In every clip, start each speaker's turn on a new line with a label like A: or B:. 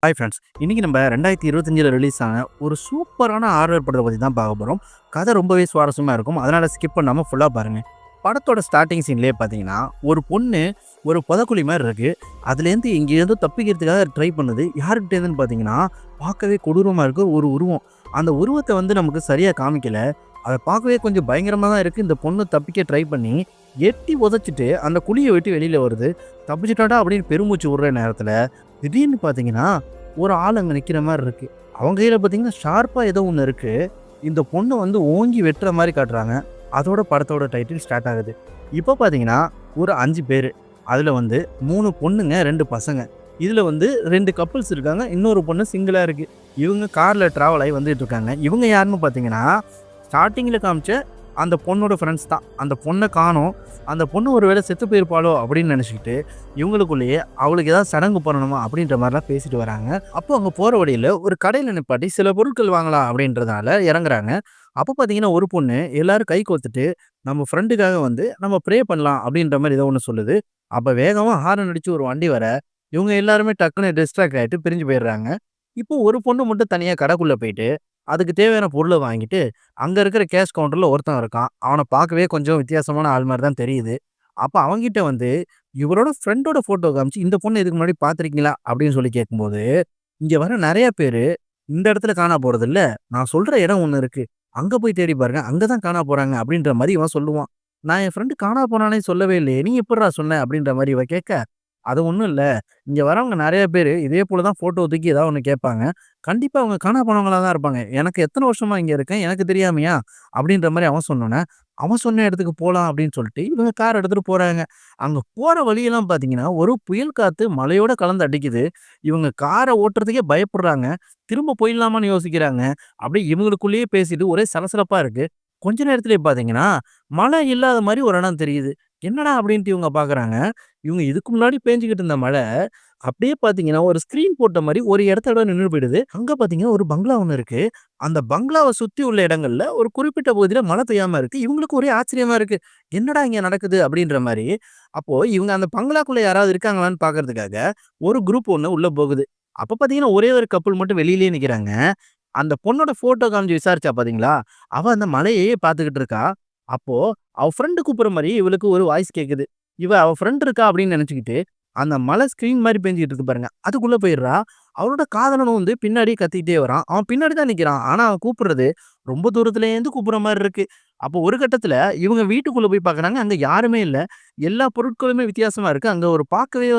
A: Hi friends. இன்னைக்கு நம்ம 2025ல release ஆன ஒரு சூப்பரான ஹாரர் படத்த பத்தி தான் பார்க்க போறோம். கதை ரொம்பவே சுவாரஸ்யமா இருக்கும். அதனால ஸ்கிப் பண்ணாம ஃபுல்லா பாருங்க. படத்தோட ஸ்டார்ட்டிங் சீன்லயே பார்த்தீங்கன்னா, ஒரு பொண்ணு ஒரு புதைக்குழி மாரி இருக்கு. அதுலேருந்து எங்கேருந்தோ தப்பிக்கிறதுக்காக ட்ரை பண்ணுது. யார்கிட்டேருந்துன்னு பார்த்தீங்கன்னா, பார்க்கவே கொடூரமா இருக்கு ஒரு உருவம். அந்த உருவத்த நமக்கு சரியா காமிக்கல. அத பார்க்கவே கொஞ்சம் பயங்கரமா தான் இருக்கு. இந்த பொண்ணு தப்பிக்க ட்ரை பண்ணி, எட்டி உதைச்சிட்டு அந்த குழிய விட்டு வெளியில வருது. "தப்பிச்சுட்டாடா" அப்படின்னு பெருமூச்சு விடுற நேரத்தில, திடீர்னு பார்த்தீங்கன்னா, ஒரு ஆள் அங்க நிக்கிற மாரி இருக்கு. அவங்க கையில பார்த்தீங்கன்னா, ஷார்ப்பா ஏதோ ஒண்ணு இருக்கு. இந்த பொண்ணு ஓங்கி வெட்டுற மாரி காட்டுறாங்க. அதோட படத்தோட டைட்டில் ஸ்டார்ட் ஆகுது. இப்ப பார்த்தீங்கன்னா, ஒரு 5 பேரு. அதுல 3 பொண்ணுங்க, 2 பசங்க. இதுல 2 கப்பிள்ஸ் இருக்காங்க. இன்னொரு பொண்ணு சிங்கிளா இருக்கு. இவங்க கார்ல டிராவல் ஆயி வந்துட்டு இருக்காங்க. இவங்க யாருன்னு பார்த்தீங்கன்னா, ஸ்டார்ட்டிங்ல காமிச்ச அந்த பொண்ணோட ஃப்ரெண்ட்ஸ் தான். அந்த பொண்ண காணோம். அந்த பொண்ணு ஒரு வேளை செத்து போயிருப்பாளோ அப்படின்னு நெனச்சுக்கிட்டு, இவங்களுக்குள்ளேயே அவளுக்கு ஏதாவது சடங்கு பண்ணணுமா அப்படின்ற மாரிலாம் பேசிட்டு வராங்க. அப்போ அங்க போற வழியில ஒரு கடையில நிப்பாட்டி சில பொருட்கள் வாங்கலாம் அப்படின்றதால இறங்குறாங்க. அப்போ பார்த்தீங்கன்னா, ஒரு பொண்ணு எல்லாரும் கை கோத்துட்டு, நம்ம ஃப்ரெண்டுக்காக நம்ம ப்ரே பண்ணலாம் அப்படின்ற மாரி ஏதோ ஒண்ணு சொல்லுது. அப்ப வேகமா ஹாரன் அடிச்சு ஒரு வண்டி வர, இவங்க எல்லாருமே டக்குனு டிஸ்ட்ராக்ட் ஆயிட்டு பிரிஞ்சு போயிடுறாங்க. இப்போ ஒரு பொண்ணு மட்டும் தனியா கடைக்குள்ள போயிட்டு, அதுக்கு தேவையான பொருள வாங்கிட்டு, அங்க இருக்கிற கேஷ் கவுண்டர்ல ஒருத்தன் இருக்கான். அவன பார்க்கவே கொஞ்சம் வித்தியாசமான ஆள் மாரி தான் தெரியுது. அப்ப அவன்கிட்ட இவரோட ஃப்ரெண்டோட ஃபோட்டோ காமிச்சு, "இந்த பொண்ண இதுக்கு முன்னாடி பார்த்துருக்கீங்களா?" அப்படின்னு சொல்லி கேட்கும்போது, இங்க வர நெறைய பேரு, "இந்த இடத்துல காணா போறதில்ல. நான் சொல்ற இடம் ஒண்ணு இருக்கு. அங்க போய் தேடி பாருங்க. அங்க தான் காணா போறாங்க." அப்படின்ற மாரி இவன் சொல்லுவான். "நான் என் ஃப்ரெண்ட் காணா போனானே சொல்லவே இல்லையே. நீ எப்புட்றா சொன்ன?" அப்படின்ற மாரி இவ கேட்க, "அது ஒண்ணும் இல்ல. இங்க வரவங்க நெறைய பேரு இதே போல தான் ஃபோட்டோ தூக்கி ஏதாவது ஒண்ணு கேட்பாங்க. கண்டிப்பா அவங்க காணா போனவங்களா தான் இருப்பாங்க. எனக்கு எத்தன வருஷமா இங்க இருக்கேன். எனக்கு தெரியாமையா?" அப்படின்ற மாரி அவன் சொன்னோனே, அவன் சொன்ன இடத்துக்கு போலாம் அப்படின்னு சொல்லிட்டு இவங்க கார் எடுத்துட்டு போறாங்க. அங்க போற வழியெல்லாம் பார்த்தீங்கன்னா, ஒரு புயல் காத்து மழையோட கலந்து அடிக்குது. இவங்க கார ஓட்டுறதுக்கே பயப்படுறாங்க. திரும்ப போயிடலாமான்னு யோசிக்கிறாங்க. அப்படியே இவங்களுக்குள்ளேயே பேசிட்டு ஒரே சலசலப்பா இருக்கு. கொஞ்ச நேரத்திலேயே பார்த்தீங்கன்னா, மழை இல்லாத மாரி ஒரு இடம் தெரியுது. என்னடா அப்படின்ட்டு இவங்க பார்க்குறாங்க. இவங்க இதுக்கு முன்னாடி பேஞ்சுகிட்டு இருந்த மழை, அப்படியே பார்த்தீங்கன்னா, ஒரு ஸ்க்ரீன் போட்ட மாரி ஒரு இடத்தோட நின்னு போயிடுது. அங்க பார்த்தீங்கன்னா, ஒரு பங்களா ஒண்ணு இருக்கு. அந்த பங்களாவ சுத்தி உள்ள இடங்கள்ல ஒரு குறிப்பிட்ட பகுதியில மழை பெய்யாம இருக்கு. இவங்களுக்கு ஒரே ஆச்சரியமா இருக்கு. "என்னடா இங்க நடக்குது?" அப்படின்ற மாரி. அப்போ இவங்க அந்த பங்களாக்குள்ள யாராவது இருக்காங்களான்னு பார்க்கறதுக்காக, ஒரு குரூப் ஒண்ணு உள்ள போகுது. அப்ப பார்த்தீங்கன்னா, ஒரே ஒரு கப்புள் மட்டும் வெளியிலேயே நிக்கிறாங்க. அந்த பொண்ணோட ஃபோட்டோ காமிச்சு விசாரிச்சா பார்த்தீங்களா, அவ அந்த மலையையே பார்த்துக்கிட்டு இருக்கா. அப்போ அவ ஃப்ரெண்ட் கூப்பிடுற மாரி இவளுக்கு ஒரு வாய்ஸ் கேட்குது. இவ அவ ஃப்ரெண்ட் இருக்கா அப்படின்னு நெனச்சுக்கிட்டு, அந்த மழை ஸ்க்ரீன் மாரி பேஞ்சுகிட்டு இருக்கு பாருங்க. அதுக்குள்ள போயிடுறா. அவளோட காதலனும் பின்னாடியே கத்திக்கிட்டே வரான். அவன் பின்னாடி தான் நிக்கிறான். ஆனா அவன் கூப்பிடுறது ரொம்ப தூரத்துலேருந்து கூப்பிடுற மாரி இருக்கு. அப்போ ஒரு கட்டத்துல இவங்க வீட்டுக்குள்ள போய் பார்க்குறாங்க. அங்க யாருமே இல்ல. எல்லா பொருட்களுமே வித்தியாசமா இருக்கு. அங்க ஒரு பார்க்கவே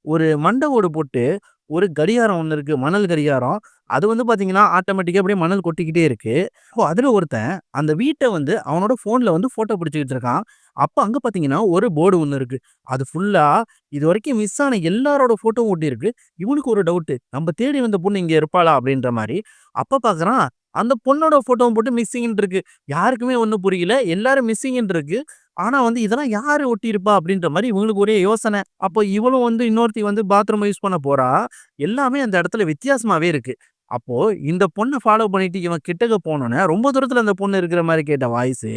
A: ஒரு மண்ட ஓடு போட்டு ஒரு கடிகாரம் ஒண்ணு இருக்கு. மணல் கடிகாரம். அது பார்த்தீங்கன்னா, ஆட்டோமேட்டிக்கா அப்படியே மணல் கொட்டிக்கிட்டே இருக்கு. அப்போ அதுல ஒருத்தன் அந்த வீட்ட அவனோட ஃபோன்ல ஃபோட்டோ பிடிச்சுக்கிட்டு இருக்கான். அப்ப அங்க பார்த்தீங்கன்னா, ஒரு போர்டு ஒண்ணு இருக்கு. அது ஃபுல்லா இதுவரைக்கும் மிஸ் ஆன எல்லாரோட ஃபோட்டோவும் ஒட்டியிருக்கு. இவனுக்கு ஒரு டவுட்டு. நம்ம தேடி வந்த பொண்ணு இங்க இருப்பாளா? அப்படின்ற மாரி. அப்ப பார்க்குறான், அந்த பொண்ணோட ஃபோட்டோவும் போட்டு மிஸ்ஸிங்ன்னு இருக்கு. யாருக்குமே ஒண்ணும் புரியல. எல்லாரும் மிஸ்ஸிங்ன்னு இருக்கு. ஆனா இதெல்லாம் யாரு ஒட்டியிருப்பா? அப்படின்ற மாரி இவங்களுக்கு ஒரே யோசனை. அப்போ இவளும் இன்னொருத்தி பாத்ரூம் யூஸ் பண்ண போறா. எல்லாமே அந்த இடத்துல வித்தியாசமாவே இருக்கு. அப்போ இந்த பொண்ண ஃபாலோ பண்ணிட்டு இவன் கிட்டக்க போனோனே, ரொம்ப தூரத்துல அந்த பொண்ணு இருக்கிற மாரி கேட்ட வாய்ஸு,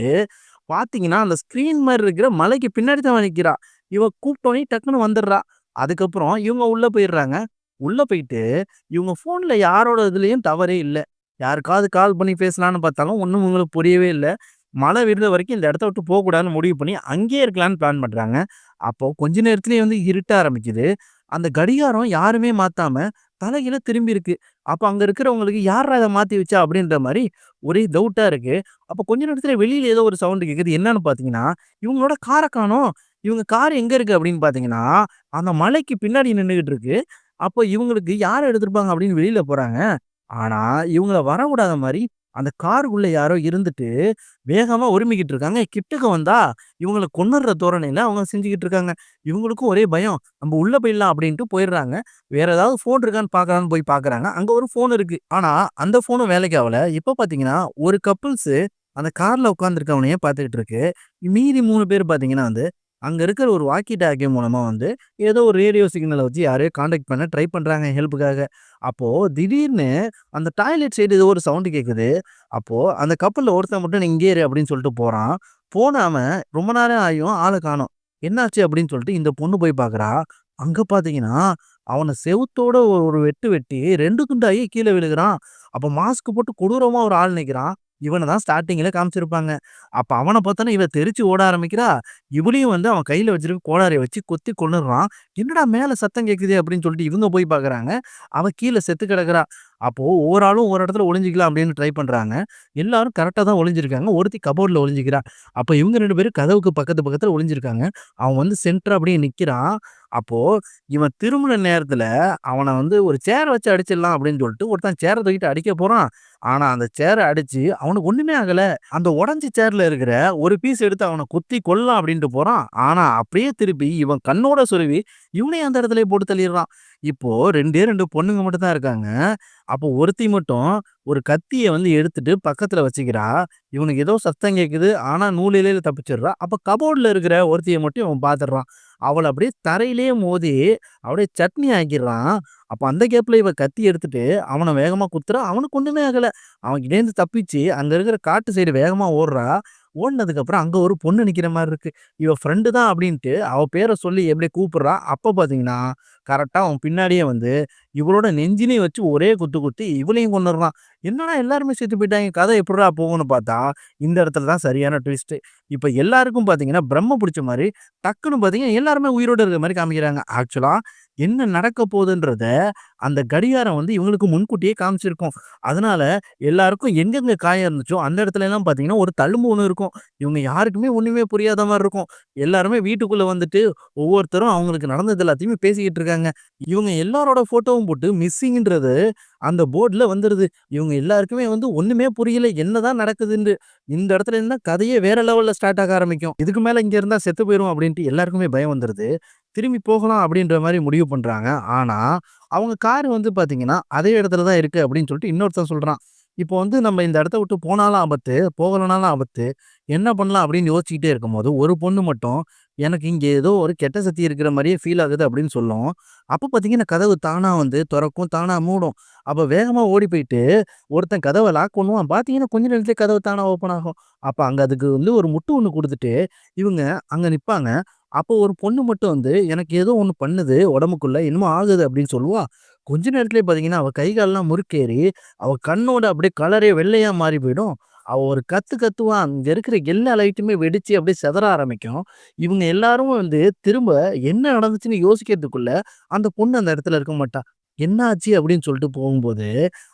A: பார்த்தீங்கன்னா, அந்த ஸ்க்ரீன் மாரி இருக்கிற மலைக்கு பின்னாடி தான் அவ நிக்கிறா. இவ கூப்பிட்டோனே டக்குனு வந்துடுறா. அதுக்கப்புறம் இவங்க உள்ள போயிடுறாங்க. உள்ள போயிட்டு, இவங்க ஃபோன்ல யாரோட இதுலயும் டவரே இல்ல. யாருக்காவது கால் பண்ணி பேசலான்னு பார்த்தாலும், ஒண்ணும் இவங்களுக்கு புரியவே இல்ல. மழை விடுற வரைக்கும் இந்த இடத்த விட்டு போகக்கூடாதுன்னு முடிவு பண்ணி, அங்கேயே இருக்கலான்னு பிளான் பண்றாங்க. அப்போ கொஞ்ச நேரத்திலேயே இருட்ட ஆரம்பிக்குது. அந்த கடிகாரம் யாருமே மாத்தாம, தலைகீழா திரும்பி இருக்கு. அப்ப அங்க இருக்கிறவங்களுக்கு யார்ரா இத மாத்தி வச்சா? அப்படின்ற மாரி ஒரே டவுட்டா இருக்கு. அப்ப கொஞ்ச நேரத்தில வெளியில ஏதோ ஒரு சவுண்ட் கேட்குது. என்னன்னு பார்த்தீங்கன்னா, இவங்களோட கார காணோம். இவங்க கார் எங்க இருக்கு அப்படின்னு பார்த்தீங்கன்னா, அந்த மலைக்கு பின்னாடி நின்னுகிட்டு இருக்கு. அப்போ இவங்களுக்கு யார் எடுத்திருப்பாங்க அப்படின்னு வெளியில போறாங்க. ஆனா, இவங்கள வரவிடாத மாரி அந்த காருக்குள்ள யாரோ இருந்துட்டு, வேகமா உருமிக்கிட்டு இருக்காங்க. கிட்டக்க வந்தா, இவங்கள கொன்னுடுற தோரணையில அவங்க செஞ்சுகிட்டு இருக்காங்க. இவங்களுக்கும் ஒரே பயம். "நம்ப உள்ள போயிடலாம்" அப்படின்ட்டு போயிடுறாங்க. வேற ஏதாவது ஃபோன் இருக்கான்னு பார்க்கலான்னு போய் பார்க்குறாங்க. அங்க ஒரு ஃபோன் இருக்கு. ஆனா, அந்த ஃபோனும் வேலைக்கு ஆவல. இப்ப பார்த்தீங்கன்னா, ஒரு கப்பிள்ஸு அந்த கார்ல உட்கார்ந்திருக்கவனையே பார்த்துக்கிட்டு இருக்கு. மீதி 3 பேர் பார்த்தீங்கன்னா அங்க இருக்கிற ஒரு வாக்கி டாக்கி மூலமா ஏதோ ஒரு ரேடியோ சிக்னல வச்சு யாரையோ கான்டாக்ட் பண்ண ட்ரை பண்றாங்க ஹெல்ப்புக்காக. அப்போ திடீர்னு அந்த டாய்லெட் சைடு ஏதோ ஒரு சவுண்ட் கேட்குது. அப்போ அந்த கப்பல்ல ஒருத்தன் மட்டும் "நீ இங்கேயே இரு" அப்படின்னு சொல்லிட்டு போறான். போன அவன் ரொம்ப நேரம் ஆயும் ஆள காணோம். என்னாச்சு அப்படின்னு சொல்லிட்டு இந்த பொண்ணு போய் பார்க்குறா. அங்க பார்த்தீங்கன்னா, அவன செவுத்தோட ஒரு வெட்டு வெட்டி 2 துண்டாகி கீழ விழுகுறான். அப்ப மாஸ்க் போட்டு கொடூரமா ஒரு ஆள் நிக்கிறான். இவன தான் ஸ்டார்ட்டிங்ல காமிச்சிருப்பாங்க. அப்ப அவன பார்த்தோனே இவ தெறிச்சு ஓட ஆரம்பிக்கிறா. இவளையும் வந்து அவன் கையில வச்சிருக்க கோடாரிய வச்சு கொத்தி கொன்னுடுறான். "என்னடா மேல சத்தம் கேட்குதே!" அப்படின்னு சொல்லிட்டு இவங்க போய் பார்க்குறாங்க. அவ கீழ செத்து கிடக்குறா. அப்போ ஒவ்வொரு ஆளும் ஒரு இடத்துல ஒளிஞ்சுக்கலாம் அப்படின்னு ட்ரை பண்றாங்க. எல்லாரும் கரெக்ட்டா தான் ஒளிஞ்சிருக்காங்க. ஒருத்தி கபோர்ட்ல ஒளிஞ்சுக்கிறா. அப்ப இவங்க 2 பேரும் கதவுக்கு பக்கத்து பக்கத்துல ஒளிஞ்சிருக்காங்க. அவன் வந்து சென்டரா அப்படியே நிக்கிறான். அப்போ இவன் திரும்புன நேரத்துல அவன வந்து ஒரு சேர வச்சு அடிச்சிடலாம் அப்படின்னு சொல்லிட்டு ஒருத்தன் சேர தூக்கிட்டு அடிக்க போறான். ஆனா அந்த சேர அடிச்சு அவனுக்கு ஒண்ணுமே ஆகல. அந்த உடைஞ்ச சேர்ல இருக்கிற ஒரு பீஸ் எடுத்து அவன குத்தி கொல்லலாம் அப்படின்ட்டு போறான். ஆனா அப்படியே திருப்பி இவன் கண்ணோட சொருவி இவனையும் அந்த இடத்துலயே போட்டு தள்ளிடுறான். இப்போ 2 பொண்ணுங்க மட்டும் தான் இருக்காங்க. அப்போ ஒருத்தி மட்டும் ஒரு கத்திய வந்து எடுத்துட்டு பக்கத்துல வச்சுக்கிறா. இவனுக்கு ஏதோ சத்தம் கேட்குது. ஆனா நூல் இழையில தப்பிச்சிடுறா. அப்ப கபோர்ட்ல இருக்கிற ஒருத்திய மட்டும் இவன் பார்த்துடுறான். அவள அப்படியே தரையிலேயே மோதி அப்படியே சட்னி ஆக்கிடுறான். அப்ப அந்த கேப்ல இவ கத்தி எடுத்துட்டு அவன வேகமா குத்துறா. அவனுக்கு ஒண்ணுமே ஆகல. அவன் கிட்டேருந்து தப்பிச்சு அங்க இருக்கிற காட்டு சைடு வேகமா ஓடுறா. ஓடுனதுக்கப்புறம் அங்க ஒரு பொண்ணு நிக்கிற மாரி இருக்கு. இவ ஃப்ரெண்டு தான் அப்படின்ட்டு அவ பேர சொல்லி எப்படி கூப்பிடுறா. அப்ப பார்த்தீங்கன்னா, கரெக்ட்டா அவன் பின்னாடியே வந்து இவளோட நெஞ்சிலயும் வச்சு ஒரே குத்து குத்தி இவளையும் கொன்னுடுறான். என்னடா எல்லாருமே செத்து போயிட்டாங்க. கதை எப்புட்றா போகும்னு பார்த்தா, இந்த இடத்துல தான் சரியான ட்விஸ்ட்டு. இப்ப எல்லாருக்கும் பார்த்தீங்கன்னா, பிரம்ம புடிச்ச மாரி டக்குனு பார்த்தீங்கன்னா, எல்லாருமே உயிரோட இருக்கிற மாரி காமிக்கிறாங்க. ஆக்சுவலா என்ன நடக்க போதுன்றத அந்த கடிகாரம் வந்து இவங்களுக்கு முன்கூட்டியே காமிச்சிருக்கும். அதனால எல்லாருக்கும் எங்கெங்க காயம் இருந்துச்சோ, அந்த இடத்துலலாம் பார்த்தீங்கன்னா, ஒரு தழும்பு ஒண்ணு இருக்கும். இவங்க யாருக்குமே ஒண்ணுமே புரியாத மாரி இருக்கும். எல்லாருமே வீட்டுக்குள்ள வந்துட்டு ஒவ்வொருத்தரும் அவங்களுக்கு நடந்தது எல்லாத்தையுமே பேசிக்கிட்டு இருக்காங்க. இவங்க எல்லாரோட ஃபோட்டோவும் போட்டு மிஸ்ஸிங்ன்றது அந்த போர்ட்ல வந்துருது. இவங்க எல்லாருக்குமே வந்து ஒண்ணுமே புரியல. என்னதான் நடக்குதுன்னு. இந்த இடத்துல இருந்தா கதையே வேற லெவல்ல ஸ்டார்ட் ஆக ஆரம்பிக்கும். இதுக்கு மேல இங்க இருந்தா செத்து போயிருவோம் அப்டின்ட்டு எல்லாருக்குமே பயம் வந்துருது. திரும்பி போகலாம் அப்டின்ற மாரி முடிவு பண்றாங்க. ஆனா, அவங்க கார் வந்து பார்த்தீங்கன்னா, அதே இடத்துல தான் இருக்கு அப்டின்னு சொல்லிட்டு இன்னொருத்தன் சொல்றான். இப்போ வந்து நம்ம இந்த இடத்த விட்டு போனாலும் ஆபத்து, போகலனாலும் ஆபத்து. என்ன பண்ணலாம் அப்டின்னு யோசிச்சுக்கிட்டே இருக்கும்போது, ஒரு பொண்ணு மட்டும் எனக்கு இங்க ஏதோ ஒரு கெட்ட சக்தி இருக்கிற மாரியே ஃபீல் ஆகுது அப்டின்னு சொல்லும். அப்ப பார்த்தீங்கன்னா, கதவு தானா வந்து தொறக்கும், தானா மூடும். அப்ப வேகமா ஓடி போயிட்டு ஒருத்தன் கதவ லாக் பண்ணுவான். பார்த்தீங்கன்னா, கொஞ்ச நேரத்திலேயே கதவு தானா ஓப்பன் ஆகும். அப்ப அங்க அதுக்கு வந்து ஒரு முட்டு ஒண்ணு குடுத்துட்டு, இவங்க அங்க நிப்பாங்க. அப்போ ஒரு பொண்ணு மட்டும் வந்து, "எனக்கு ஏதோ ஒண்ணு பண்ணுது உடம்புக்குள்ள. என்னமோ ஆகுது" அப்படின்னு சொல்லுவா. கொஞ்ச நேரத்திலேயே பார்த்தீங்கன்னா, அவ கை கால்லாம் முறுக்கேறி, அவ கண்ணோட அப்படியே கலரே வெள்ளையா மாறி போயிடும். அவ ஒரு கத்து கத்துவா. அங்க இருக்கிற எல்லா லைட்டுமே வெடிச்சு அப்படியே சிதற ஆரம்பிக்கும். இவங்க எல்லாரும் வந்து திரும்ப என்ன நடந்துச்சுன்னு யோசிக்கிறதுக்குள்ள, அந்த பொண்ணு அந்த இடத்துல இருக்க மாட்டா. "என்ன ஆச்சு?" அப்படின்னு சொல்லிட்டு போகும்போது,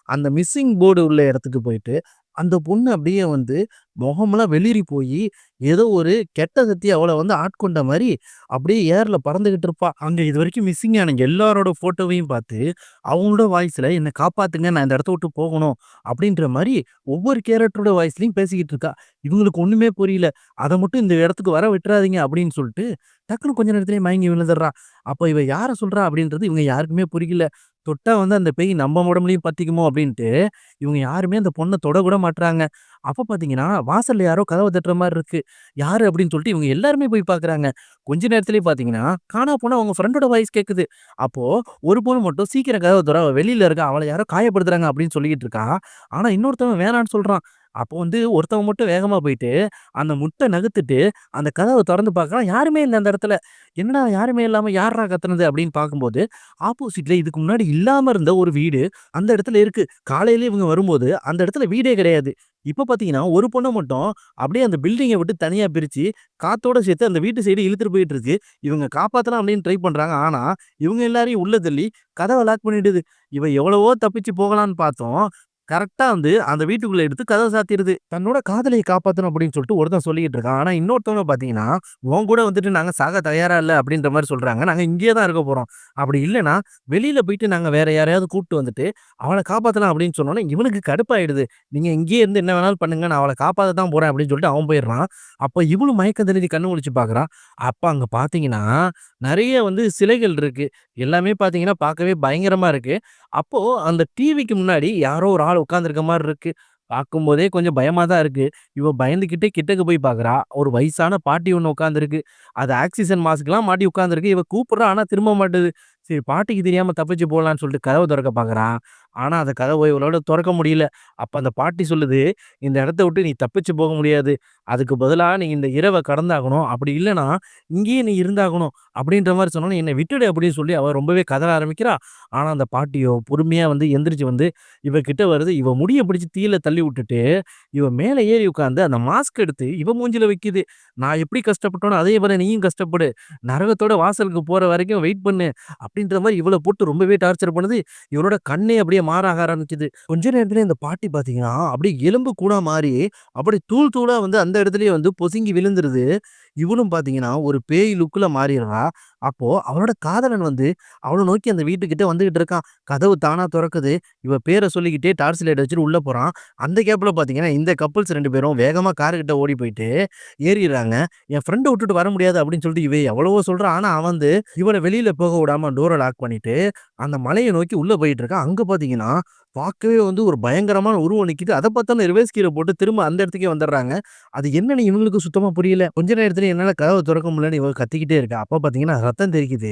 A: அந்த மிஸ்ஸிங் போர்டு உள்ள இடத்துக்கு போயிட்டு, அந்த பொண்ணு அப்படியே வந்து முகமெல்லாம் வெளிரி போயி, ஏதோ ஒரு கெட்ட சக்தி அவள வந்து ஆட்கொண்ட மாரி, அப்படியே ஏர்ல பறந்துகிட்டு இருப்பா. அங்க இதுவரைக்கும் மிஸ்ஸிங் ஆன எல்லாரோட ஃபோட்டோவையும் பார்த்து, அவங்களோட வாய்ஸ்ல "என்ன காப்பாத்துங்க. நான் இந்த இடத்த விட்டு போகணும்." அப்படின்ற மாரி ஒவ்வொரு கேரக்டரோட வாய்ஸ்லயும் பேசிக்கிட்டு இருக்கா. இவங்களுக்கு ஒண்ணுமே புரியல. "அத மட்டும் இந்த இடத்துக்கு வர விட்டுறாதீங்க." அப்படின்னு சொல்லிட்டு, டக்குனு கொஞ்ச நேரத்திலேயே மயங்கி விழுந்துடுறா. அப்ப இவ யார சொல்றா அப்படின்றது இவங்க யாருக்குமே புரியல. தொட்டா வந்து அந்த பேய் நம்ம உடம்புலயும் பத்திக்குமோ அப்படின்ட்டு, இவங்க யாருமே அந்த பொண்ண தொடக்கூட மாட்றாங்க. அப்ப பார்த்தீங்கன்னா, வாசல்ல யாரோ கதவ தட்டுற மாரி இருக்கு. யாரு அப்படின்னு சொல்லிட்டு இவங்க எல்லாருமே போய் பார்க்குறாங்க. கொஞ்ச நேரத்திலேயே பார்த்தீங்கன்னா, காணா போன அவங்க ஃப்ரெண்டோட வாய்ஸ் கேட்குது. அப்போ ஒரு பொண்ணு மட்டும் "சீக்கிரம் கதவ தொற. அவ வெளியில இருக்கா. அவள யாரோ காயப்படுத்துறாங்க" அப்படின்னு சொல்லிக்கிட்டு இருக்கா. ஆனா இன்னொருத்தவன் வேணான்னு சொல்றான். அப்போ வந்து ஒருத்தவன் மட்டும் வேகமா போயிட்டு, அந்த முட்ட நகுத்துட்டு, அந்த கதவ தொறந்து பார்க்குறான். யாருமே இல்ல அந்த இடத்துல. "என்னடா யாருமே இல்லாம யார்றா கத்துனது?" அப்படின்னு பார்க்கும்போது, ஆப்போசிட்ல இதுக்கு முன்னாடி இல்லாம இருந்த ஒரு வீடு அந்த இடத்துல இருக்கு. காலையில இவங்க வரும்போது, அந்த இடத்துல வீடே கிடையாது. இப்ப பார்த்தீங்கன்னா, ஒரு பொண்ண மட்டும் அப்படியே அந்த பில்டிங்க விட்டு தனியா பிரிச்சு, காத்தோட சேர்த்து அந்த வீட்டு சைடு இழுத்துட்டு போயிட்டு இருக்கு. இவங்க காப்பாத்தலாம் அப்படின்னு ட்ரை பண்றாங்க. ஆனா, இவங்க எல்லாரையும் உள்ள தள்ளி கதவ லாக் பண்ணிடுது. இவ எவ்வளவோ தப்பிச்சு போகலான்னு பார்த்தோம். கரெக்ட்டா வந்து அந்த வீட்டுக்குள்ள எடுத்து கதவ சாத்திருது. தன்னோட காதலிய காப்பாத்தணும் அப்படின்னு சொல்லிட்டு ஒருத்தன் சொல்லிக்கிட்டு இருக்கான். ஆனா, இன்னொருத்தவங்க பார்த்தீங்கன்னா, "உன் கூட வந்துட்டு நாங்க சாக தயாரா இல்ல" அப்படின்ற மாரி சொல்றாங்க. "நாங்க இங்கேயே தான் இருக்க போறோம். அப்படி இல்லன்னா, வெளியில போயிட்டு நாங்க வேற யாரையாவது கூட்டிட்டு வந்துட்டு, அவள காப்பாத்தலாம்" அப்படின்னு சொன்னோனே, இவனுக்கு கடுப்பாயிடுது. "நீங்க இங்கேயே இருந்து என்ன வேணாலும் பண்ணுங்க. நான் அவள காப்பாத்த தான் போறேன்" அப்படின்னு சொல்லிட்டு அவன் போயிடுறான். அப்ப இவளும் மயக்கம் தெளிஞ்சு கண்ணு முழிச்சு பார்க்குறா. அப்ப அங்க பார்த்தீங்கன்னா, நெறைய வந்து சிலைகள் இருக்கு. எல்லாமே பார்த்தீங்கன்னா, பார்க்கவே பயங்கரமா இருக்கு. அப்போ அந்த டிவிக்கு முன்னாடி யாரோ ஒரு ஆள் உட்கார்ந்திருக்க மாரி இருக்கு. பார்க்கும்போதே கொஞ்சம் பயமா தான் இருக்கு. இவ பயந்துகிட்டே கிட்டக்க போய் பார்க்குறா. ஒரு வயசான பாட்டி ஒண்ணு உட்கார்ந்திருக்கு. அது ஆக்ஸிஜன் மாஸ்க்லாம் மாட்டி உட்கார்ந்திருக்கு. இவ கூப்பிடுறா, ஆனா திரும்ப மாட்டுது. சரி பாட்டிக்கு தெரியாம தப்பிச்சு போலான்னு சொல்லிட்டு கதவ தொறக்க பார்க்குறா. ஆனா அந்த கதவ இவளால தொறக்க முடியல. அப்ப அந்த பாட்டி சொல்லுது, "இந்த இடத்த விட்டு நீ தப்பிச்சு போக முடியாது. அதுக்கு பதிலா நீ இந்த இரவ கடந்தாகணும். அப்படி இல்லன்னா, இங்கேயே நீ இருந்தாகணும்." அப்படின்ற மாரி சொன்னோனே, "என்ன விட்டுடு" அப்படின்னு சொல்லி அவ ரொம்பவே கதற ஆரம்பிக்கிறா. ஆனா அந்த பாட்டியோ பொறுமையா வந்து எந்திரிச்சு வந்து இவ கிட்ட வருது. இவ முடிய பிடிச்சு தீல தள்ளி விட்டுட்டு, இவ மேல ஏறி உட்கார்ந்து அந்த மாஸ்க் எடுத்து இவ மூஞ்சில வைக்குது. "நான் எப்படி கஷ்டப்பட்டேனோ அதே போல நீயும் கஷ்டப்படு. நரகத்தோட வாசலுக்கு போற வரைக்கும் வெயிட் பண்ணு." அப்படின்ற மாரி இவள போட்டு ரொம்பவே டார்ச்சர் பண்ணுது. இவளோட கண்ணே அப்படியே மாற ஆரம்பிக்குது. கொஞ்ச நேரத்திலே இந்த பாட்டி பார்த்தீங்கன்னா, அப்படியே எலும்பு கூடா மாறி, அப்படியே தூள் தூளா வந்து அந்த இடத்திலேயே வந்து பொசுங்கி விழுந்துருது. இவளும் பார்த்தீங்கன்னா, ஒரு பேய் லுக்ல மாறிர்றா. அப்போ அவளோட காதலன் வந்து அவள நோக்கி அந்த வீட்டுக்கிட்ட வந்துகிட்டு இருக்கான். கதவு தானா தொறக்குது. இவ பேர சொல்லிக்கிட்டே டார்ச் லைட் வச்சுட்டு உள்ள போறான். அந்த கேப்ல பார்த்தீங்கன்னா, இந்த கப்பிள்ஸ் 2 பேரும் வேகமா கார்கிட்ட ஓடி போயிட்டு ஏறிர்றாங்க. "என் ஃப்ரெண்ட விட்டுட்டு வர முடியாது" அப்படின்னு சொல்லிட்டு இவ எவ்வளவோ சொல்றா. ஆனா அவன் வந்து இவள வெளியில போக விடாம டோர லாக் பண்ணிட்டு, அந்த மலைய நோக்கி உள்ள போயிட்டு இருக்கான். அங்க பார்த்தீங்கன்னா, பார்க்கவே வந்து ஒரு பயங்கரமான உருவம் நிக்குது. அத பார்த்தோனே ரிவர்ஸ் கீர போட்டு திரும்ப அந்த இடத்துக்கே வந்துர்றாங்க. அது என்னன்னு இவங்களுக்கு சுத்தமா புரியல. கொஞ்ச நேரத்தில என்னால கதவ தொறக்க முடியலன்னு இவ கத்திக்கிட்டே இருக்கா. அப்ப பார்த்தீங்கன்னா, ரத்தம் தெறிக்குது.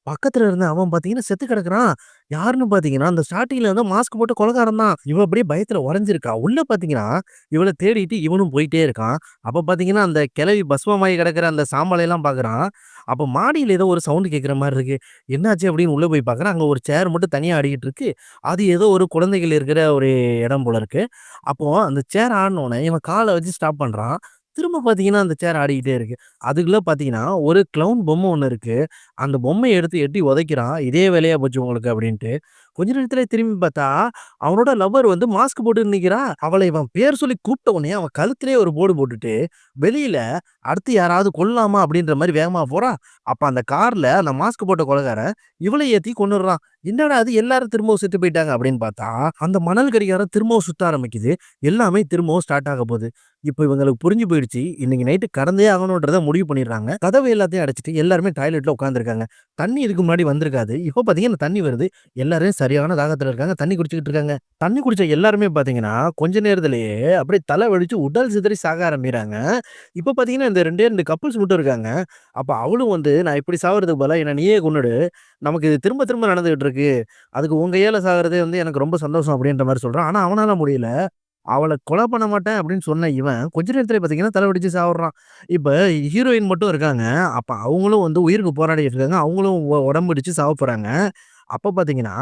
A: பக்கத்துல இருந்த அவன் பார்த்தீங்கன்னா, செத்து கிடக்குறான். யாருன்னு பார்த்தீங்கன்னா, அந்த ஸ்டார்ட்டிங்ல வந்து மாஸ்க் போட்ட கொலைகாரன் தான். இவ அப்படியே பயத்துல உறைஞ்சிருக்கா. உள்ள பார்த்தீங்கன்னா, இவள தேடிட்டு இவனும் போயிட்டே இருக்கான். அப்ப பார்த்தீங்கன்னா, அந்த கிழவி பஸ்மமாயி கிடக்குற அந்த சாம்பலையெல்லாம் பார்க்குறான். அப்ப மாடியில ஏதோ ஒரு சவுண்ட் கேட்கிற மாரி இருக்கு. என்னாச்சு அப்படின்னு உள்ள போய் பார்க்குறான். அங்க ஒரு சேர் மட்டும் தனியா ஆடிக்கிட்டு இருக்கு. அது ஏதோ ஒரு குழந்தைகள் இருக்கிற ஒரு இடம் போல இருக்கு. அப்போ அந்த சேர் ஆடுனோனே இவன் கால வச்சு ஸ்டாப் பண்றான். திரும்ப பார்த்தீங்கன்னா, அந்த சேர் ஆடிக்கிட்டே இருக்கு. அதுக்குள்ள பார்த்தீங்கன்னா, ஒரு கிளவுன் பொம்மை ஒண்ணு இருக்கு. அந்த பொம்மைய எடுத்து எட்டி உதைக்கிறான். "இதே வேலையா போச்சு உங்களுக்கு" அப்படின்ட்டு. கொஞ்ச நேரத்திலே திரும்பி பார்த்தா, அவனோட லவ்வர் வந்து மாஸ்க் போட்டுட்டு நிக்கிறா. அவள இவன் பேர் சொல்லி கூப்பிட்ட உடனே அவன் கழுத்திலேயே ஒரு போர்டு போட்டுட்டு, வெளியில அடுத்து யாராவது கொல்லலாமா அப்படின்ற மாரி வேகமா போறான். அப்ப அந்த கார்ல அந்த மாஸ்க் போட்ட கொலைகாரன் இவள ஏத்தி கொன்னுடுறான். என்னடா அது எல்லாரும் திரும்பவும் செத்து போயிட்டாங்க அப்படின்னு பார்த்தா, அந்த மணல் கடிகாரம் திரும்பவும் சுத்த ஆரம்பிக்குது. எல்லாமே திரும்பவும் ஸ்டார்ட் ஆக போகுது. இப்ப இவங்களுக்கு புரிஞ்சு போயிடுச்சு. இன்னைக்கு நைட்டு கடந்தே ஆகணும்ன்றத முடிவு பண்ணிடுறாங்க. கதவு எல்லாத்தையும் அடைச்சுட்டு எல்லாருமே டாய்லெட்ல உட்கார்ந்திருக்காங்க. தண்ணி இதுக்கு முன்னாடி வந்திருக்காது. இப்ப பார்த்தீங்கன்னா தண்ணி வருது. எல்லாரும் சரியான தாகத்துல இருக்காங்க. தண்ணி குடிச்சுக்கிட்டு இருக்காங்க. தண்ணி குடிச்ச எல்லாருமே பார்த்தீங்கன்னா, கொஞ்ச நேரத்திலேயே அப்படியே தலை வெடிச்சு உடல் சிதறி சாக ஆரம்பிக்கிறாங்க. இப்ப பார்த்தீங்கன்னா, இந்த 2 கப்பிள்ஸ் மட்டும் இருக்காங்க. அப்ப அவளும் வந்து, "நான் இப்படி சாவறதுக்கு பதிலா என்ன நீயே கொன்னுடு. நமக்கு இது திரும்ப திரும்ப நடந்துகிட்டு இருக்கு. அதுக்கு உன் கையால சாகுறதே வந்து எனக்கு ரொம்ப சந்தோஷம்." அப்படின்ற மாரி சொல்றான். ஆனா அவனால முடியல. அவள கொலை பண்ண மாட்டேன் அப்படின்னு சொன்ன இவன், கொஞ்ச நேரத்திலே பார்த்தீங்கன்னா, தலை வெடிச்சு சாவுறான். இப்ப ஹீரோயின் மட்டும் இருக்காங்க. அப்ப அவங்களும் வந்து உயிருக்கு போராடிட்டு இருக்காங்க. அவங்களும் உடம்பு இடிச்சு சாவ போறாங்க. அப்ப பார்த்தீங்கன்னா,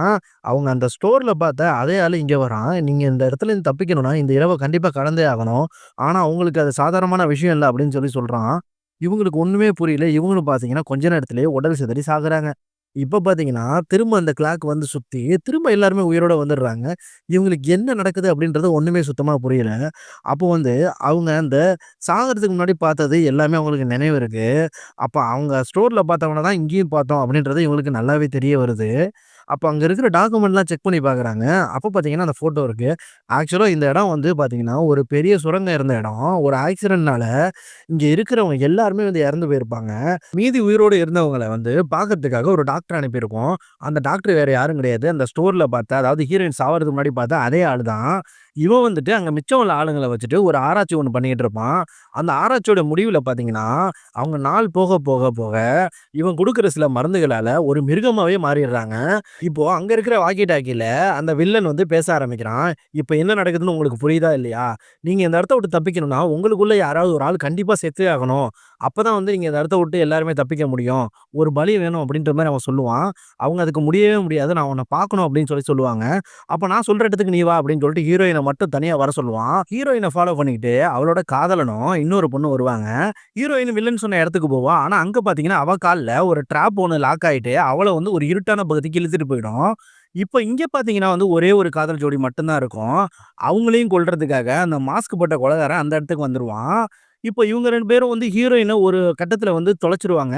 A: அவங்க அந்த ஸ்டோர்ல பார்த்த அதே ஆளு இங்க வரான். "நீங்க இந்த இடத்துலருந்து தப்பிக்கணும்னா, இந்த இரவ கண்டிப்பா கடந்தே ஆகணும். ஆனா, உங்களுக்கு அது சாதாரணமான விஷயம் இல்ல." அப்படின்னு சொல்லி சொல்றான். இவங்களுக்கு ஒண்ணுமே புரியல. இவங்களும் பார்த்தீங்கன்னா, கொஞ்ச நேரத்திலேயே உடல் சிதறி சாகுறாங்க. இப்ப பார்த்தீங்கன்னா, திரும்ப அந்த கிளாக் வந்து சுத்தி, திரும்ப எல்லாருமே உயிரோட வந்துடுறாங்க. இவங்களுக்கு என்ன நடக்குது அப்படின்றது ஒண்ணுமே சுத்தமா புரியல. அப்போ வந்து அவங்க அந்த சாகறதுக்கு முன்னாடி பார்த்தது எல்லாமே அவங்களுக்கு நினைவு இருக்கு. அப்ப அவங்க ஸ்டோர்ல பார்த்தவன தான் இங்கேயும் பார்த்தோம் அப்படின்றது இவங்களுக்கு நல்லாவே தெரிய வருது. அப்ப அங்க இருக்கிற டாக்குமெண்ட்லாம் செக் பண்ணி பார்க்குறாங்க. அப்ப பார்த்தீங்கன்னா, அந்த ஃபோட்டோ இருக்கு. ஆக்சுவலா இந்த இடம் வந்து பார்த்தீங்கன்னா, ஒரு பெரிய சுரங்கம் இருந்த இடம். ஒரு ஆக்சிடென்ட்னால இங்க இருக்கிறவங்க எல்லாருமே வந்து இறந்து போயிருப்பாங்க. மீதி உயிரோடு இருந்தவங்கள வந்து பார்க்கறதுக்காக ஒரு டாக்டர் அனுப்பியிருக்கோம். அந்த டாக்டர் வேற யாரும் கிடையாது. அந்த ஸ்டோர்ல பார்த்த அதாவது ஹீரோயின் சாவறதுக்கு முன்னாடி பார்த்த அதே ஆளு தான். இவன் வந்துட்டு அங்க மிச்சம் உள்ள ஆளுங்கள வச்சுட்டு ஒரு ஆராய்ச்சி ஒண்ணு பண்ணிட்டு இருப்பான். அந்த ஆராய்ச்சியோட முடிவுல பார்த்தீங்கன்னா, அவங்க நாள் போக போக போக இவன் குடுக்குற சில மருந்துகளால ஒரு மிருகமாவே மாறிடுறாங்க. இப்போ அங்க இருக்கிற வாக்கி டாக்கில அந்த வில்லன் வந்து பேச ஆரம்பிக்கிறான். "இப்ப என்ன நடக்குதுன்னு உங்களுக்கு புரியுதா இல்லையா? நீங்க இந்த இடத்த விட்டு தப்பிக்கணும்னா, உங்களுக்குள்ள யாராவது ஒரு ஆள் கண்டிப்பா செத்தே ஆகணும். அப்பதான் வந்து நீங்க இந்த இடத்த விட்டு எல்லாருமே தப்பிக்க முடியும். ஒரு பலி வேணும்." அப்படின்ற மாரி அவன் சொல்லுவான். அவங்க அதுக்கு முடியவே முடியாது. "நான் உன்ன பார்க்கணும்." அப்படின்னு சொல்லி சொல்லுவாங்க. "அப்ப நான் சொல்ற இடத்துக்கு நீ வா." அப்படின்னு சொல்லிட்டு ஹீரோயின மட்டும் தனியா வர சொல்லுவான். ஹீரோயின ஃபாலோ பண்ணிக்கிட்டு அவளோட காதலனும் இன்னொரு பொண்ணும் வருவாங்க. ஹீரோயின் வில்லன் சொன்ன இடத்துக்கு போவா. ஆனா அங்க பார்த்தீங்கன்னா, அவ கால்ல ஒரு ட்ராப் ஒண்ணு லாக் ஆயிட்டு, அவள வந்து ஒரு இருட்டான பகுதிக்கு இழுத்துட்டு போயிடும். இப்ப இங்க பார்த்தீங்கன்னா வந்து ஒரே ஒரு காதல் ஜோடி மட்டும் தான் இருக்கும். அவங்களையும் கொல்றதுக்காக அந்த மாஸ்க் போட்ட கொலைகாரன் அந்த இடத்துக்கு வந்துருவான். இப்ப இவங்க 2 பேரும் வந்து ஹீரோயின ஒரு கட்டத்துல வந்து தொலைச்சுருவாங்க.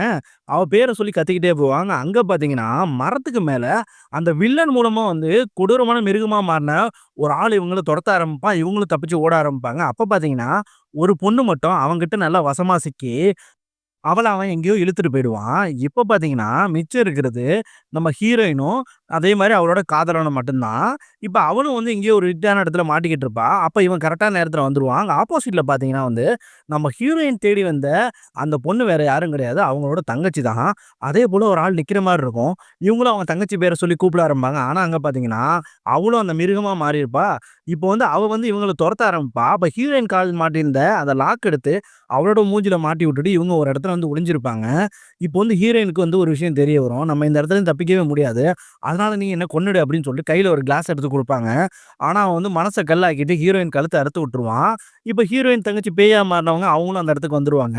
A: அவ பேர சொல்லி கத்திக்கிட்டே போவாங்க. அங்க பார்த்தீங்கன்னா, மரத்துக்கு மேல அந்த வில்லன் மூலமா வந்து கொடூரமான மிருகமா மாறுன ஒரு ஆள் இவங்கள தொரத்த ஆரம்பிப்பான். இவங்களும் தப்பிச்சு ஓட ஆரம்பிப்பாங்க. அப்ப பார்த்தீங்கன்னா, ஒரு பொண்ணு மட்டும் அவன்கிட்ட நல்லா வசமா சிக்கி அவன் எங்கேயோ இழுத்துட்டு போயிடுவான். இப்ப பார்த்தீங்கன்னா, மிச்சம் இருக்கிறது நம்ம ஹீரோயினும், அதே மாரி அவளோட காதலன மட்டும்தான். இப்ப அவளும் வந்து எங்கேயோ ஒரு இருட்டான இடத்துல மாட்டிக்கிட்டு இருப்பா. அப்ப இவன் கரெக்ட்டான நேரத்துல வந்துருவான். அங்க ஆப்போசிட்ல பார்த்தீங்கன்னா வந்து, நம்ம ஹீரோயின் தேடி வந்த அந்த பொண்ணு வேற யாரும் கிடையாது. அவங்களோட தங்கச்சி தான். அதேபோல ஒரு ஆள் நிக்கிற மாரி இருக்கும். இவங்களும் அவங்க தங்கச்சி பேர சொல்லி கூப்பிட ஆரம்பிப்பாங்க. ஆனா அங்க பார்த்தீங்கன்னா, அவளும் அந்த மிருகமா மாறியிருப்பா. இப்போ வந்து அவ வந்து இவங்கள தொரத்த ஆரம்பிப்பா. அப்ப ஹீரோயின் கால் மாட்டியிருந்த அந்த லாக் எடுத்து அவளோட மூஞ்சில மாட்டி விட்டுட்டு, இவங்க ஒரு இடத்துல வந்து ஒளிஞ்சிருப்பாங்க. இப்போ வந்து ஹீரோயினுக்கு வந்து ஒரு விஷயம் தெரிய வரும். நம்ம இந்த இடத்துலருந்து தப்பிக்கவே முடியாது. அதனால நீ என்ன கொன்னுடு அப்படின்னு சொல்லிட்டு கையில ஒரு கிளாஸ் எடுத்து குடுப்பாங்க. ஆனா, அவன் வந்து மனச கல்லாக்கிட்டு ஹீரோயின் கழுத்த அறுத்து விட்டுருவான். இப்ப ஹீரோயின் தங்கச்சி பேயா மாறுனவங்க அவங்களும் அந்த இடத்துக்கு வந்துருவாங்க.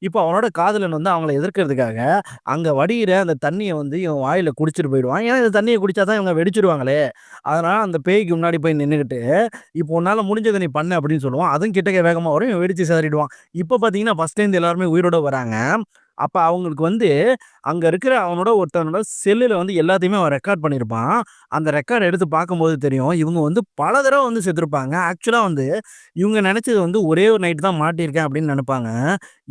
A: இப்போ அவனோட காதலன் வந்து அவங்கள எதிர்க்கிறதுக்காக, அங்க வடியிற அந்த தண்ணிய வந்து இவன் வாயில குடிச்சிட்டு போயிடுவான். ஏன்னா, இந்த தண்ணிய குடிச்சா தான் இவங்க வெடிச்சுருவாங்களே! அதனால அந்த பேய்க்கு முன்னாடி போய் நின்னுகிட்டு, "இப்போ உன்னால முடிஞ்சத நீ பண்ணு" அப்படின்னு சொல்லுவான். அதுவும் கிட்டக்க வேகமா வரும். இவன் வெடிச்சு சிதறிடுவான். இப்ப பார்த்தீங்கன்னா, ஃபர்ஸ்ட்லேருந்து எல்லாருமே உயிரோட வராங்க. அப்ப அவங்களுக்கு வந்து அங்க இருக்கிற அவனோட ஒருத்தவனோட செல்லுல வந்து எல்லாத்தையுமே அவன் ரெக்கார்ட் பண்ணியிருப்பான். அந்த ரெக்கார்ட் எடுத்து பார்க்கும்போது தெரியும். இவங்க வந்து பல தடவ வந்து செத்துருப்பாங்க. ஆக்சுவலா வந்து இவங்க நெனச்சது வந்து ஒரே ஒரு நைட் தான் மாட்டியிருக்கேன் அப்படின்னு நெனப்பாங்க.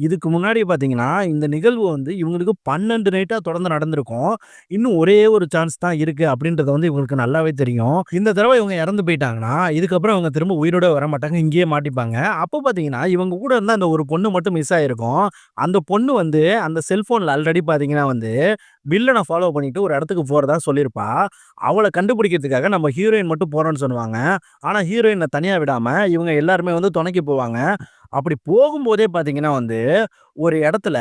A: இதுக்கு முன்னாடி பார்த்தீங்கன்னா, இந்த நிகழ்வு வந்து இவங்களுக்கு 12 நைட்டா தொடர்ந்து நடந்திருக்கும். இன்னும் ஒரே ஒரு சான்ஸ் தான் இருக்கு அப்படின்றது வந்து இவங்களுக்கு நல்லாவே தெரியும். இந்த தடவ இவங்க இறந்து போயிட்டாங்கன்னா, இதுக்கப்புறம் அவங்க திரும்ப உயிரோட வரமாட்டாங்க. இங்கேயே மாட்டிப்பாங்க. அப்ப பார்த்தீங்கன்னா, இவங்க கூட இருந்த அந்த ஒரு பொண்ணு மட்டும் மிஸ் ஆயிருக்கும். அந்த பொண்ணு வந்து அந்த செல்ஃபோன்ல ஆல்ரெடி பார்த்தீங்கன்னா வந்து, வில்லன ஃபாலோ பண்ணிட்டு ஒரு இடத்துக்கு போறதா சொல்லியிருப்பா. அவள கண்டுபிடிக்கிறதுக்காக நம்ம ஹீரோயின் மட்டும் போறோம்ன்னு சொல்லுவாங்க. ஆனா ஹீரோயின தனியா விடாம, இவங்க எல்லாருமே வந்து துணைக்கு போவாங்க. அப்படி போகும்போதே பார்த்தீங்கன்னா வந்து, ஒரு இடத்துல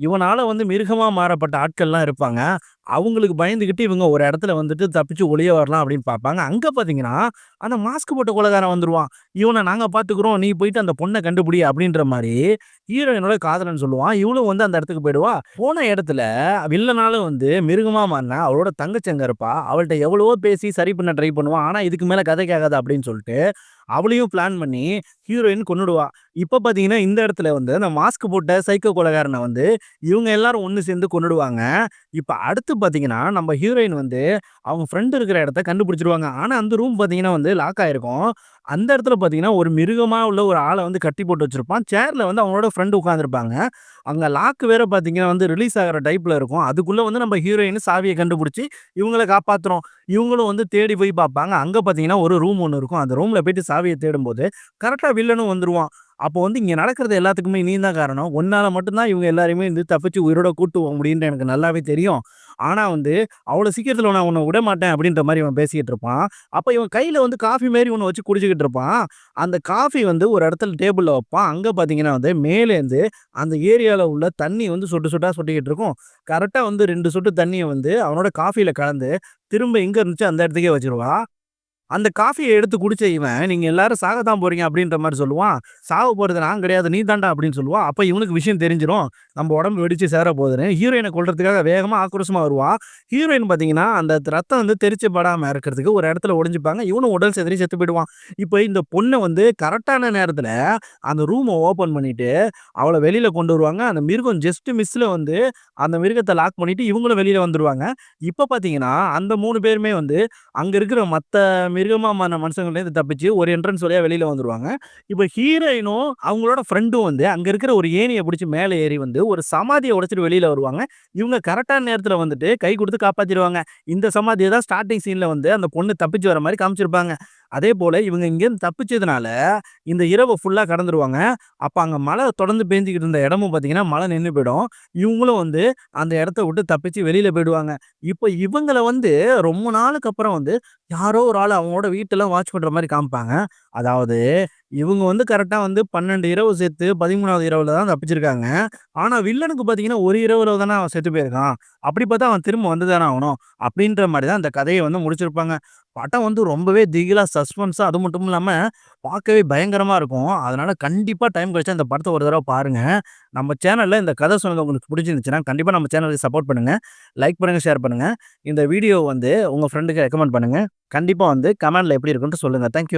A: இவனால வந்து மிருகமா மாறப்பட்ட ஆட்கள்லாம் இருப்பாங்க. அவங்களுக்கு பயந்துகிட்டு இவங்க ஒரு இடத்துல வந்துட்டு தப்பிச்சு ஒளிய வரலாம் அப்படின்னு பார்ப்பாங்க. அங்க பார்த்தீங்கன்னா, அந்த மாஸ்க் போட்ட கொலைகாரன் வந்துருவான். "இவன நாங்க பார்த்துக்கிறோம். நீ போயிட்டு அந்த பொண்ண கண்டுபிடி" அப்படின்ற மாரி ஹீரோயினோட காதலன் சொல்லுவான். இவளும் வந்து அந்த இடத்துக்கு போயிடுவா. போன இடத்துல வில்லனால வந்து மிருகமா மாறுன அவளோட தங்கச்சி அங்க இருப்பா. அவள்ட்ட எவ்வளவோ பேசி சரி பண்ண ட்ரை பண்ணுவான். ஆனா இதுக்கு மேல கதை கேட்காது அப்படின்னு சொல்லிட்டு, அவளையும் பிளான் பண்ணி ஹீரோயின் கொன்னுடுவா. இப்ப பார்த்தீங்கன்னா, இந்த இடத்துல வந்து அந்த மாஸ்க் போட்ட சைக்கோ கொலைகாரன வந்து இவங்க எல்லாரும் ஒண்ணு சேர்ந்து கொன்னுடுவாங்க. இப்ப அடுத்து பார்த்தீங்கன்னா, நம்ம ஹீரோயின் வந்து அவங்க ஃப்ரெண்ட் இருக்கிற இடத்த கண்டுபிடிச்சுருவாங்க. ஆனா, அந்த ரூம் பார்த்தீங்கன்னா வந்து லாக் ஆயிருக்கும். அந்த இடத்துல பார்த்தீங்கன்னா, ஒரு மிருகமா உள்ள ஒரு ஆள வந்து கட்டி போட்டு வச்சிருப்பான். சேர்ல வந்து அவங்களோட ஃப்ரெண்ட் உட்கார்ந்திருப்பாங்க. அங்க லாக் வேற பார்த்தீங்கன்னா வந்து ரிலீஸ் ஆகுற டைப்ல இருக்கும். அதுக்குள்ள வந்து நம்ம ஹீரோயின் சாவிய கண்டுபிடிச்சு இவங்கள காப்பாத்துறோம். இவங்களும் வந்து தேடி போய் பார்ப்பாங்க. அங்க பார்த்தீங்கன்னா, ஒரு ரூம் ஒண்ணு இருக்கும். அந்த ரூம்ல போயிட்டு சாவிய தேடும்போது, கரெக்ட்டா வில்லனும் வந்துருவான். அப்போ வந்து இங்க நடக்கிறது எல்லாத்துக்குமே நீ தான் காரணம். உன்னால மட்டும் தான் இவங்க எல்லாரையுமே வந்து தப்பிச்சு உயிரோட கூட்டு போக முடியும்னு எனக்கு நல்லாவே தெரியும். ஆனா வந்து, அவ்வளோ சீக்கிரத்தில நான் உன்ன விடமாட்டேன் அப்படின்ற மாரி இவன் பேசிக்கிட்டு இருப்பான். அப்ப இவன் கையில வந்து காஃபி மாரி ஒண்ணு வச்சு குடிச்சுக்கிட்டு இருப்பான். அந்த காஃபி வந்து ஒரு இடத்துல டேபிள்ல வப்பான். அங்க பார்த்தீங்கன்னா வந்து மேலேருந்து அந்த ஏரியால உள்ள தண்ணி வந்து சொட்டு சொட்டா சொட்டிக்கிட்டு இருக்கும். கரெக்ட்டா வந்து 2 சொட்டு தண்ணிய வந்து அவனோட காஃபில கலந்து, திரும்ப எங்க இருந்துச்சோ அந்த இடத்துக்கே வச்சுருவான். அந்த காஃபிய எடுத்து குடிச்ச இவன், "நீங்க எல்லாரும் சாகத்தான் போறீங்க" அப்படின்ற மாரி சொல்லுவான். "சாவ போறது நான் கிடையாது, நீ தான்டா" அப்படின்னு சொல்லுவான். அப்ப இவனுக்கு விஷயம் தெரிஞ்சிரும். நம்ம உடம்பு வெடிச்சு சேர போகுதுன்னு. ஹீரோயின கொல்றதுக்காக வேகமா ஆக்ரோஷமா வருவான். ஹீரோயின் பார்த்தீங்கன்னா, அந்த ரத்தம் வந்து தெறிச்சு படாம இருக்கிறதுக்கு ஒரு இடத்துல ஒளிஞ்சுப்பாங்க. இவனும் உடல் சிதறி செத்து போயிடுவான். இப்ப இந்த பொண்ண வந்து கரெக்ட்டான நேரத்துல அந்த ரூம ஓப்பன் பண்ணிட்டு, அவள வெளியில கொண்டு வருவாங்க. அந்த மிருகம் ஜஸ்ட் மிஸ்ல வந்து அந்த மிருகத்த லாக் பண்ணிட்டு இவங்களும் வெளியில வந்துருவாங்க. இப்ப பார்த்தீங்கன்னா, அந்த 3 பேருமே வந்து அங்க இருக்கிற மத்த மிருகமா மாறுன மனுஷங்கள்லேருந்து தப்பிச்சு ஒரு என்ட்ரன்ஸ் வழியா வெளியில வந்துருவாங்க. இப்ப ஹீரோயினும், அவங்களோட ஃப்ரெண்டும் வந்து அங்க இருக்கிற ஒரு ஏணிய புடிச்சு மேல ஏறி வந்து ஒரு சமாதிய உடைச்சுட்டு வெளியில வருவாங்க. இவங்க கரெக்ட்டான நேரத்துல வந்துட்டு கை குடுத்து காப்பாத்திருவாங்க. இந்த சமாதிய தான் ஸ்டார்ட்டிங் சீன்ல வந்து அந்த பொண்ணு தப்பிச்சு வர மாரி காமிச்சிருப்பாங்க. அதேபோல இவங்க இங்கேருந்து தப்பிச்சதுனால, இந்த இரவ ஃபுல்லா கடந்துருவாங்க. அப்ப அங்க மழை தொடர்ந்து பேஞ்சுகிட்டு இருந்த இடமும் பார்த்தீங்கன்னா, மழை நின்னு போயிடும். இவங்களும் வந்து அந்த இடத்த விட்டு தப்பிச்சு வெளியில போயிடுவாங்க. இப்ப இவங்கள வந்து ரொம்ப நாளுக்கு அப்புறம் வந்து யாரோ ஒரு ஆளு அவங்களோட வீட்டெல்லாம் வாட்ச் பண்ற மாரி காமிப்பாங்க. அதாவது இவங்க வந்து கரெக்ட்டா வந்து 12 இரவு சேர்த்து 13வது இரவுல தான் தப்பிச்சிருக்காங்க. ஆனா வில்லனுக்கு பார்த்தீங்கன்னா, ஒரு இரவுல தானே அவன் செத்து போயிருக்கான். அப்படி பார்த்தா அவன் திரும்ப வந்து தானே ஆகணும். அப்படின்ற மாரி தான் அந்த கதைய வந்து முடிச்சிருப்பாங்க. படம் வந்து ரொம்பவே திகிலா, சஸ்பென்ஸா அது மட்டும் இல்லாம பார்க்கவே பயங்கரமா இருக்கும். அதனால கண்டிப்பா டைம் கிடைச்சா இந்த படத்த ஒரு தடவ பாருங்க. நம்ம சேனல்ல இந்த கதை சொன்னது உங்களுக்கு பிடிச்சிருந்துச்சுன்னா, கண்டிப்பா நம்ம சேனலுக்கு சப்போர்ட் பண்ணுங்க. லைக் பண்ணுங்க, ஷேர் பண்ணுங்க. இந்த வீடியோ வந்து உங்க ஃப்ரெண்டுக்கு ரெக்கமெண்ட் பண்ணுங்க. கண்டிப்பா வந்து கமெண்ட்ல எப்படி இருக்குன்ட்டு சொல்லுங்க. Thank you.